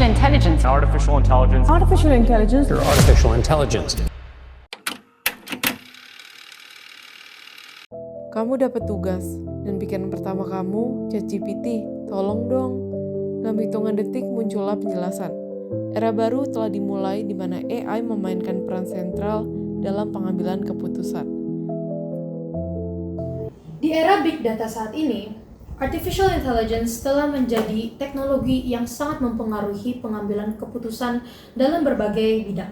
Artificial intelligence. Artificial intelligence. Artificial intelligence. Artificial intelligence. Kamu dapat tugas, dan pikiran pertama kamu, ChatGPT, tolong dong. Dalam hitungan detik muncullah penjelasan. Era baru telah dimulai di mana AI memainkan peran sentral dalam pengambilan keputusan. Di era Big Data saat ini, Artificial Intelligence telah menjadi teknologi yang sangat mempengaruhi pengambilan keputusan dalam berbagai bidang.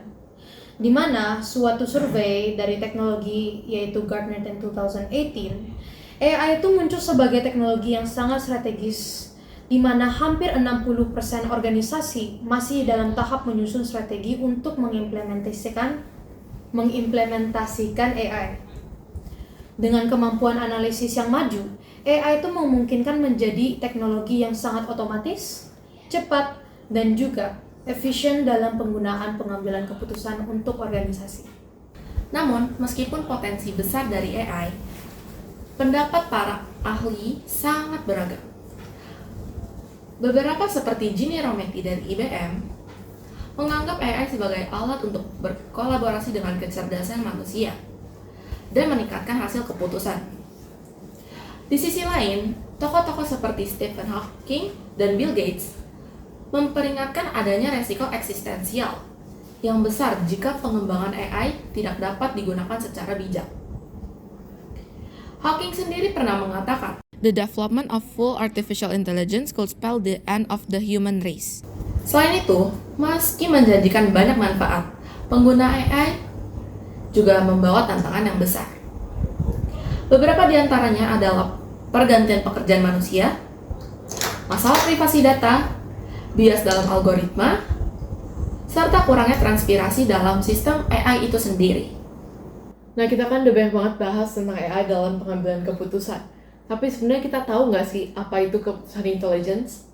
Di mana suatu survei dari teknologi yaitu Gartner in 2018, AI itu muncul sebagai teknologi yang sangat strategis, di mana hampir 60% organisasi masih dalam tahap menyusun strategi untuk mengimplementasikan AI. Dengan kemampuan analisis yang maju, AI itu memungkinkan menjadi teknologi yang sangat otomatis, cepat, dan juga efisien dalam penggunaan pengambilan keputusan untuk organisasi. Namun, meskipun potensi besar dari AI, pendapat para ahli sangat beragam. Beberapa seperti Ginny Rometty dari IBM menganggap AI sebagai alat untuk berkolaborasi dengan kecerdasan manusia dan meningkatkan hasil keputusan. Di sisi lain, tokoh-tokoh seperti Stephen Hawking dan Bill Gates memperingatkan adanya resiko eksistensial yang besar jika pengembangan AI tidak dapat digunakan secara bijak. Hawking sendiri pernah mengatakan, "The development of full artificial intelligence could spell the end of the human race." Selain itu, meski menjanjikan banyak manfaat, pengguna AI juga membawa tantangan yang besar. Beberapa di antaranya adalah pergantian pekerjaan manusia, masalah privasi data, bias dalam algoritma, serta kurangnya transparansi dalam sistem AI itu sendiri. Nah, kita kan udah banyak banget bahas tentang AI dalam pengambilan keputusan. Tapi sebenarnya kita tahu nggak sih apa itu keputusan intelligence?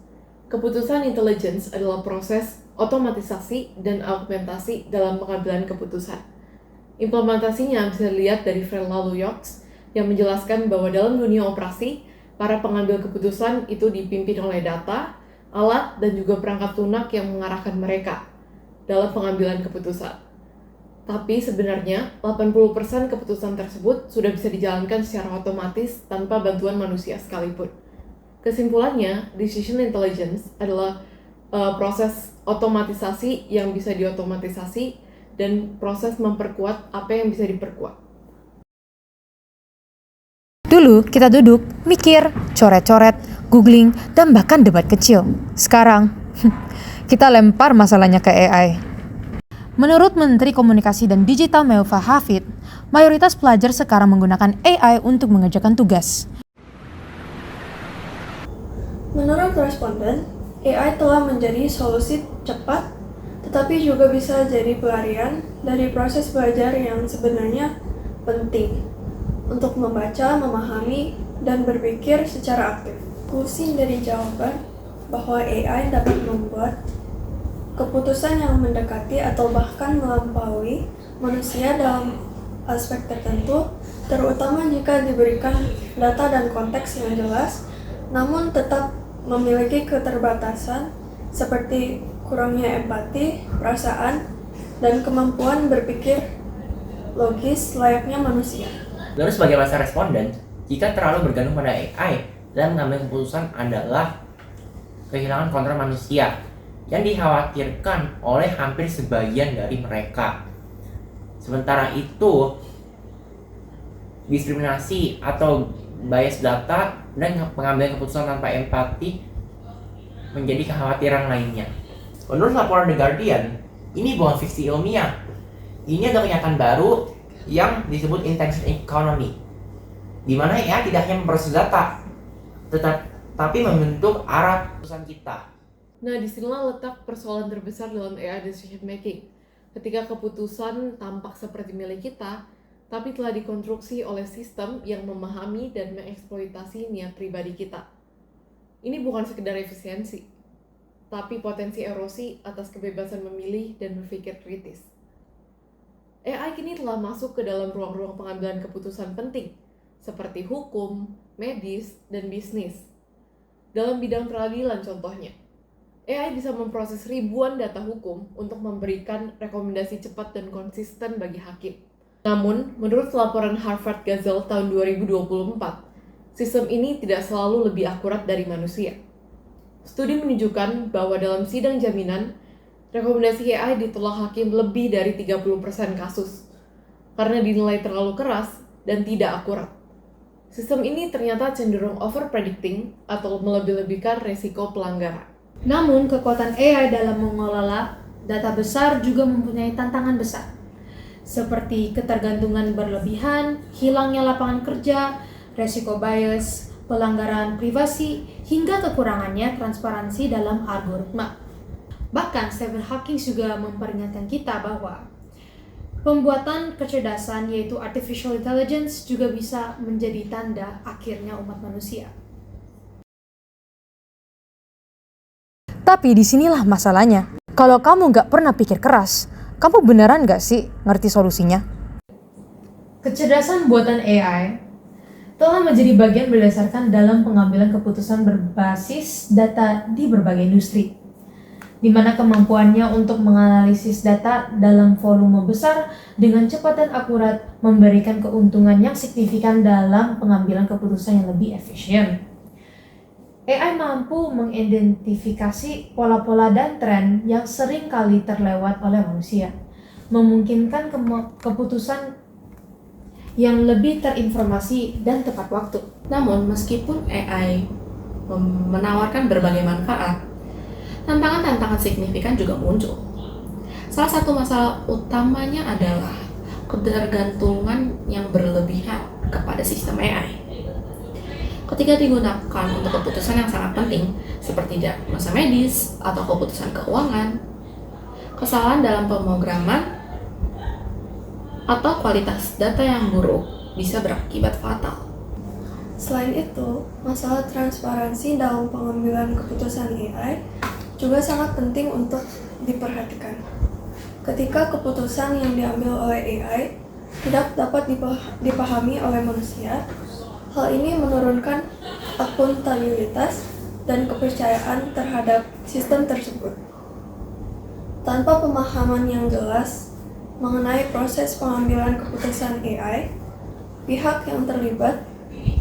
Keputusan intelligence adalah proses otomatisasi dan augmentasi dalam pengambilan keputusan. Implementasinya bisa dilihat dari Vrela Lujoks yang menjelaskan bahwa dalam dunia operasi, para pengambil keputusan itu dipimpin oleh data, alat, dan juga perangkat lunak yang mengarahkan mereka dalam pengambilan keputusan. Tapi sebenarnya, 80% keputusan tersebut sudah bisa dijalankan secara otomatis tanpa bantuan manusia sekalipun. Kesimpulannya, decision intelligence adalah proses otomatisasi yang bisa diotomatisasi dan proses memperkuat apa yang bisa diperkuat. Dulu kita duduk, mikir, coret-coret, googling, dan bahkan debat kecil. Sekarang, kita lempar masalahnya ke AI. Menurut Menteri Komunikasi dan Digital Meuva Hafid, mayoritas pelajar sekarang menggunakan AI untuk mengerjakan tugas. Menurut responden, AI telah menjadi solusi cepat, tetapi juga bisa jadi pelarian dari proses belajar yang sebenarnya penting untuk membaca, memahami, dan berpikir secara aktif. Konklusi dari jawaban bahwa AI dapat membuat keputusan yang mendekati atau bahkan melampaui manusia dalam aspek tertentu, terutama jika diberikan data dan konteks yang jelas, namun tetap memiliki keterbatasan seperti kurangnya empati, perasaan, dan kemampuan berpikir logis layaknya manusia. Lalu sebagai masa responden, jika terlalu bergantung pada AI dalam mengambil keputusan adalah kehilangan kontrol manusia yang dikhawatirkan oleh hampir sebagian dari mereka. Sementara itu, diskriminasi atau bias data dan pengambilan keputusan tanpa empati menjadi kekhawatiran lainnya. Menurut laporan The Guardian, ini bukan fiksi ilmiah. Ini adalah kenyataan baru yang disebut intention economy, di mana AI tidak hanya memproses data, tetapi membentuk arah keputusan kita. Nah, disinilah letak persoalan terbesar dalam AI decision making. Ketika keputusan tampak seperti milik kita, tapi telah dikonstruksi oleh sistem yang memahami dan mengeksploitasi niat pribadi kita. Ini bukan sekedar efisiensi, tapi potensi erosi atas kebebasan memilih dan berpikir kritis. AI kini telah masuk ke dalam ruang-ruang pengambilan keputusan penting, seperti hukum, medis, dan bisnis. Dalam bidang peradilan contohnya, AI bisa memproses ribuan data hukum untuk memberikan rekomendasi cepat dan konsisten bagi hakim. Namun, menurut laporan Harvard Gazette tahun 2024, sistem ini tidak selalu lebih akurat dari manusia. Studi menunjukkan bahwa dalam sidang jaminan, rekomendasi AI ditolak hakim lebih dari 30% kasus karena dinilai terlalu keras dan tidak akurat. Sistem ini ternyata cenderung over-predicting atau melebih-lebihkan resiko pelanggaran. Namun, kekuatan AI dalam mengelola data besar juga mempunyai tantangan besar, seperti ketergantungan berlebihan, hilangnya lapangan kerja, resiko bias, pelanggaran privasi, hingga kekurangannya transparansi dalam algoritma. Bahkan, Stephen Hawking juga memperingatkan kita bahwa pembuatan kecerdasan yaitu artificial intelligence juga bisa menjadi tanda akhirnya umat manusia. Tapi disinilah masalahnya. Kalau kamu nggak pernah pikir keras, kamu beneran nggak sih ngerti solusinya? Kecerdasan buatan AI telah menjadi bagian berdasarkan dalam pengambilan keputusan berbasis data di berbagai industri, di mana kemampuannya untuk menganalisis data dalam volume besar dengan cepat dan akurat memberikan keuntungan yang signifikan dalam pengambilan keputusan yang lebih efisien. AI mampu mengidentifikasi pola-pola dan tren yang sering kali terlewat oleh manusia, memungkinkan keputusan yang lebih terinformasi dan tepat waktu. Namun, meskipun AI menawarkan berbagai manfaat, tantangan-tantangan signifikan juga muncul. Salah satu masalah utamanya adalah ketergantungan yang berlebihan kepada sistem AI. Ketika digunakan untuk keputusan yang sangat penting, seperti diagnosa medis atau keputusan keuangan, kesalahan dalam pemrograman atau kualitas data yang buruk bisa berakibat fatal. Selain itu, masalah transparansi dalam pengambilan keputusan AI juga sangat penting untuk diperhatikan. Ketika keputusan yang diambil oleh AI tidak dapat dipahami oleh manusia, hal ini menurunkan akuntabilitas dan kepercayaan terhadap sistem tersebut. Tanpa pemahaman yang jelas mengenai proses pengambilan keputusan AI, pihak yang terlibat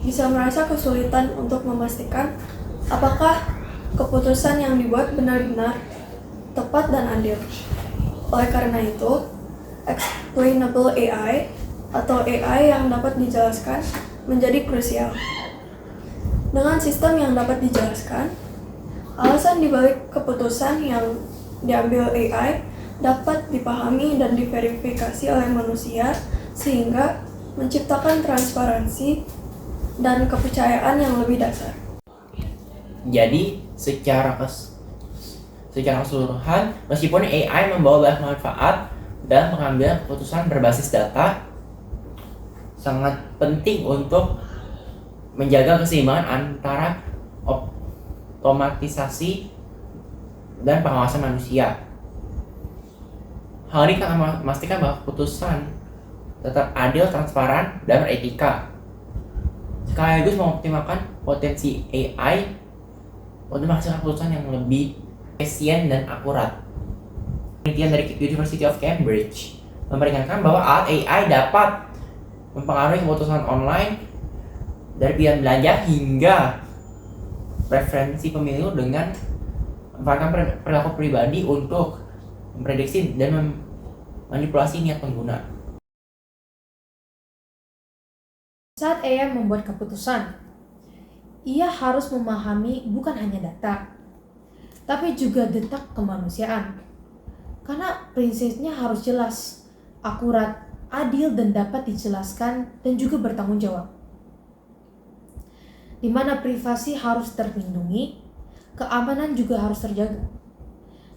bisa merasa kesulitan untuk memastikan apakah keputusan yang dibuat benar-benar tepat dan adil. Oleh karena itu, explainable AI atau AI yang dapat dijelaskan menjadi krusial. Dengan sistem yang dapat dijelaskan, alasan dibalik keputusan yang diambil AI dapat dipahami dan diverifikasi oleh manusia sehingga menciptakan transparansi dan kepercayaan yang lebih dasar. Jadi secara keseluruhan, meskipun AI membawa banyak manfaat dalam pengambilan keputusan berbasis data, sangat penting untuk menjaga keseimbangan antara otomatisasi dan pengawasan manusia. Hal ini akan memastikan bahwa keputusan tetap adil, transparan, dan beretika, sekaligus mengoptimalkan potensi AI untuk menghasilkan keputusan yang lebih efisien dan akurat. Penelitian dari University of Cambridge memperingatkan bahwa alat AI dapat mempengaruhi keputusan online dari pilihan belanja hingga preferensi pemilu dengan memanfaatkan perilaku pribadi untuk memprediksi dan memanipulasi niat pengguna. Saat AI membuat keputusan, ia harus memahami bukan hanya data, tapi juga detak kemanusiaan. Karena prinsipnya harus jelas, akurat, adil dan dapat dijelaskan dan juga bertanggung jawab. Di mana privasi harus terlindungi, keamanan juga harus terjaga.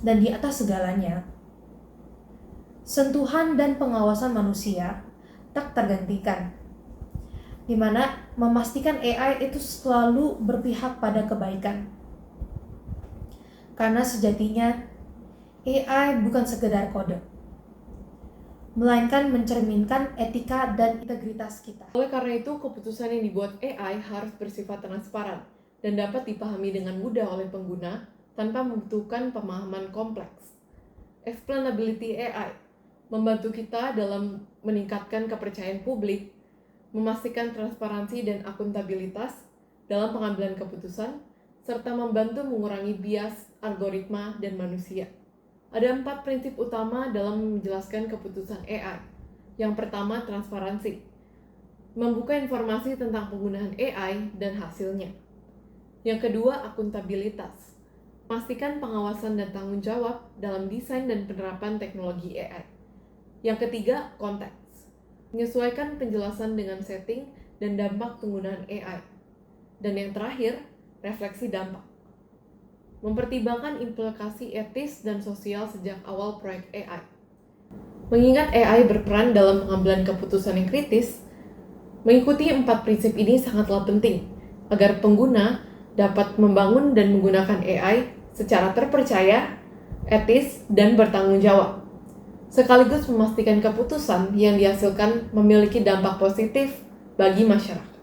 Dan di atas segalanya, sentuhan dan pengawasan manusia tak tergantikan. Di mana memastikan AI itu selalu berpihak pada kebaikan. Karena sejatinya AI bukan sekedar kode, melainkan mencerminkan etika dan integritas kita. Oleh karena itu, keputusan yang dibuat AI harus bersifat transparan dan dapat dipahami dengan mudah oleh pengguna tanpa membutuhkan pemahaman kompleks. Explainability AI membantu kita dalam meningkatkan kepercayaan publik, memastikan transparansi dan akuntabilitas dalam pengambilan keputusan, serta membantu mengurangi bias algoritma dan manusia. Ada 4 prinsip utama dalam menjelaskan keputusan AI. Yang pertama, transparansi. Membuka informasi tentang penggunaan AI dan hasilnya. Yang kedua, akuntabilitas. Pastikan pengawasan dan tanggung jawab dalam desain dan penerapan teknologi AI. Yang ketiga, konteks. Menyesuaikan penjelasan dengan setting dan dampak penggunaan AI. Dan yang terakhir, refleksi dampak. Mempertimbangkan implikasi etis dan sosial sejak awal proyek AI. Mengingat AI berperan dalam pengambilan keputusan yang kritis, mengikuti 4 prinsip ini sangatlah penting agar pengguna dapat membangun dan menggunakan AI secara terpercaya, etis, dan bertanggung jawab, sekaligus memastikan keputusan yang dihasilkan memiliki dampak positif bagi masyarakat.